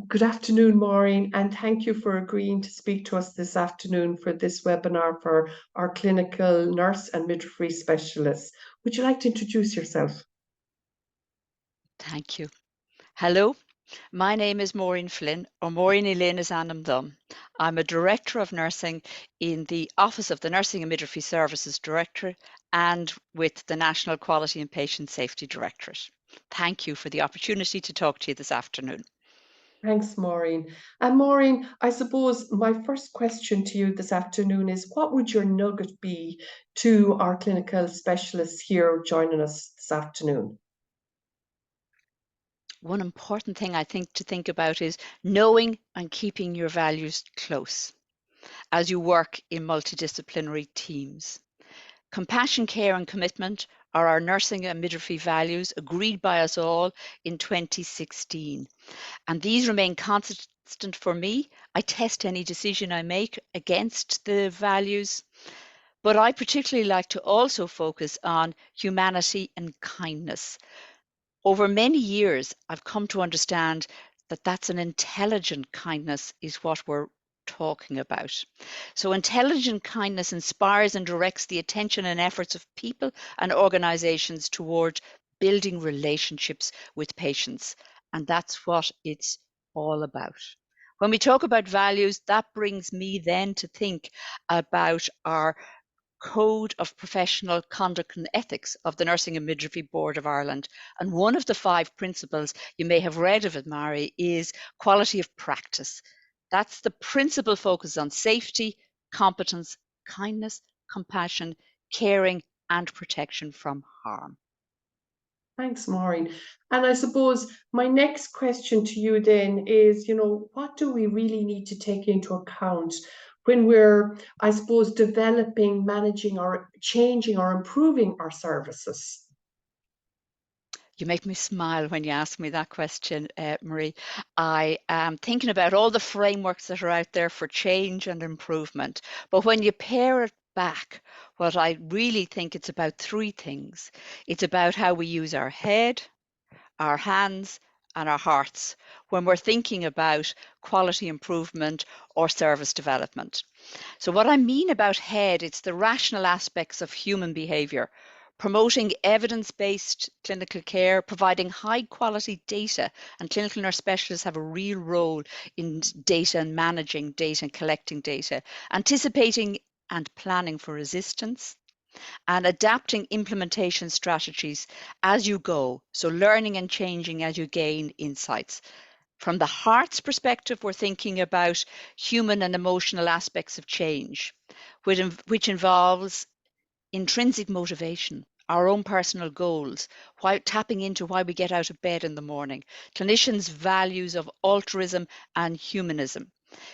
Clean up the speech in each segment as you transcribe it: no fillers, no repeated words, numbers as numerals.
Good afternoon, Maureen, and thank you for agreeing to speak to us this afternoon for this webinar for our clinical nurse and midwifery specialists. Would you like to introduce yourself? Thank you. Hello, my name is Maureen Flynn, or Maureen Elaine is Annam Dom. I'm a Director of Nursing in the Office of the Nursing and Midwifery Services Director and with the National Quality and Patient Safety Directorate. Thank you for the opportunity to talk to you this afternoon. Thanks, Maureen. And Maureen, I suppose my first question to you this afternoon is what would your nugget be to our clinical specialists here joining us this afternoon? One important thing I think to think about is knowing and keeping your values close as you work in multidisciplinary teams. Compassion, care and commitment are our nursing and midwifery values agreed by us all in 2016. And these remain consistent for me. I test any decision I make against the values, but I particularly like to also focus on humanity and kindness. Over many years, I've come to understand that that's an intelligent kindness is what we're talking about. So intelligent kindness inspires and directs the attention and efforts of people and organizations toward building relationships with patients. And that's what it's all about. When we talk about values, that brings me then to think about our Code of Professional Conduct and Ethics of the Nursing and Midwifery Board of Ireland. And one of the 5 principles, you may have read of it, Maire, is quality of practice. That's the principal focus on safety, competence, kindness, compassion, caring, and protection from harm. Thanks, Maureen. And I suppose my next question to you then is, what do we really need to take into account when we're, I suppose, developing, managing, or changing or improving our services? You make me smile when you ask me that question, Marie. I am thinking about all the frameworks that are out there for change and improvement. But when you pare it back, what I really think it's about 3 things. It's about how we use our head, our hands, and our hearts when we're thinking about quality improvement or service development. So what I mean about head, it's the rational aspects of human behavior, promoting evidence-based clinical care, providing high-quality data, and clinical nurse specialists have a real role in data and managing data and collecting data, anticipating and planning for resistance, and adapting implementation strategies as you go. So learning and changing as you gain insights. From the heart's perspective, we're thinking about human and emotional aspects of change, which involves intrinsic motivation, our own personal goals, while tapping into why we get out of bed in the morning, clinicians' values of altruism and humanism,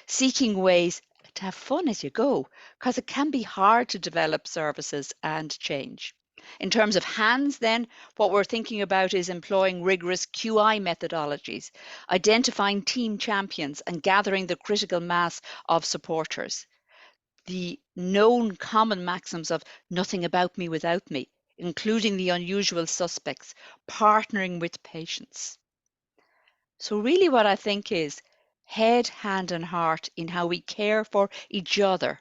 seeking ways to have fun as you go, because it can be hard to develop services and change. In terms of hands, then, what we're thinking about is employing rigorous QI methodologies, identifying team champions, and gathering the critical mass of supporters. The known common maxims of nothing about me without me, including the unusual suspects, partnering with patients. So really what I think is head, hand and heart in how we care for each other,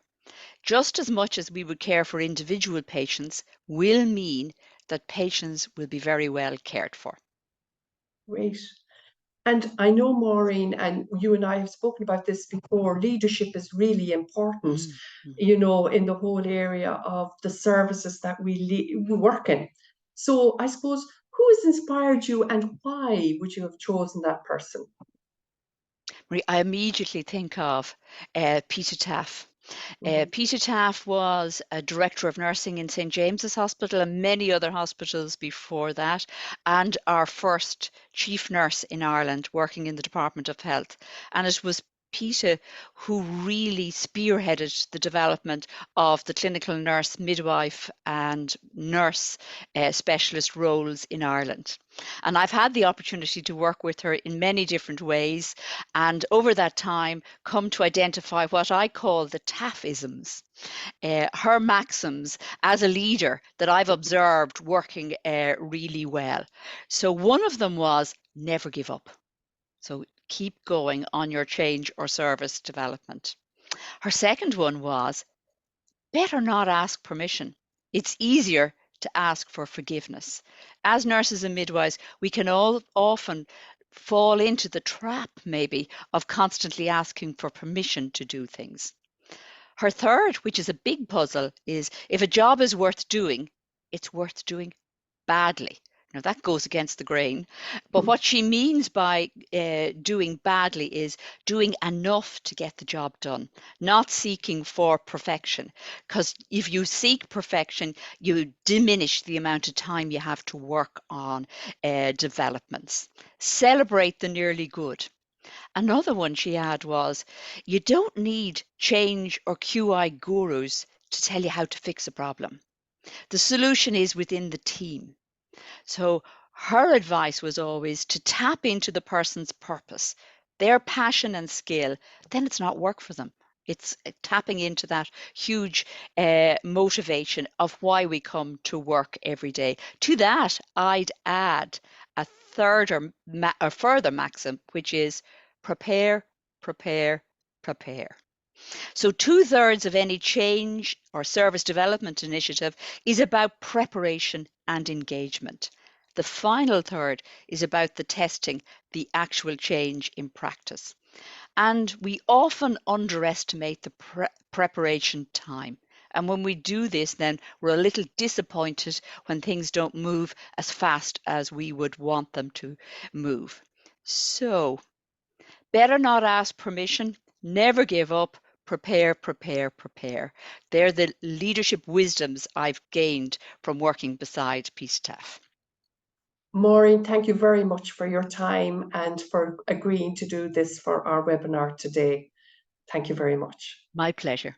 just as much as we would care for individual patients, will mean that patients will be very well cared for. Great. And I know, Maureen, and you and I have spoken about this before, leadership is really important, in the whole area of the services that we work in. So I suppose, who has inspired you and why would you have chosen that person? I immediately think of Peter Taff. Peter Taff was a director of nursing in St James's Hospital and many other hospitals before that, and our first chief nurse in Ireland working in the Department of Health. And it was Peter who really spearheaded the development of the clinical nurse, midwife and nurse specialist roles in Ireland. And I've had the opportunity to work with her in many different ways, and over that time come to identify what I call the Taffisms, her maxims as a leader that I've observed working really well. So one of them was never give up. So keep going on your change or service development. Her second one was, better not ask permission. It's easier to ask for forgiveness. As nurses and midwives, we can all often fall into the trap, maybe, of constantly asking for permission to do things. Her third, which is a big puzzle, is if a job is worth doing, it's worth doing badly. Now that goes against the grain, but what she means by doing badly is doing enough to get the job done, not seeking for perfection. Because if you seek perfection, you diminish the amount of time you have to work on developments. Celebrate the nearly good. Another one she had was, you don't need change or QI gurus to tell you how to fix a problem. The solution is within the team. So her advice was always to tap into the person's purpose, their passion and skill. Then it's not work for them. It's tapping into that huge motivation of why we come to work every day. To that, I'd add a third or further maxim, which is prepare, prepare, prepare. So 2/3 of any change or service development initiative is about preparation and engagement. The final third is about the testing, the actual change in practice. And we often underestimate the preparation time. And when we do this, then we're a little disappointed when things don't move as fast as we would want them to move. So better not ask permission, never give up, prepare, prepare, prepare. They're the leadership wisdoms I've gained from working beside peace staff. Maureen, thank you very much for your time and for agreeing to do this for our webinar today. Thank you very much. My pleasure.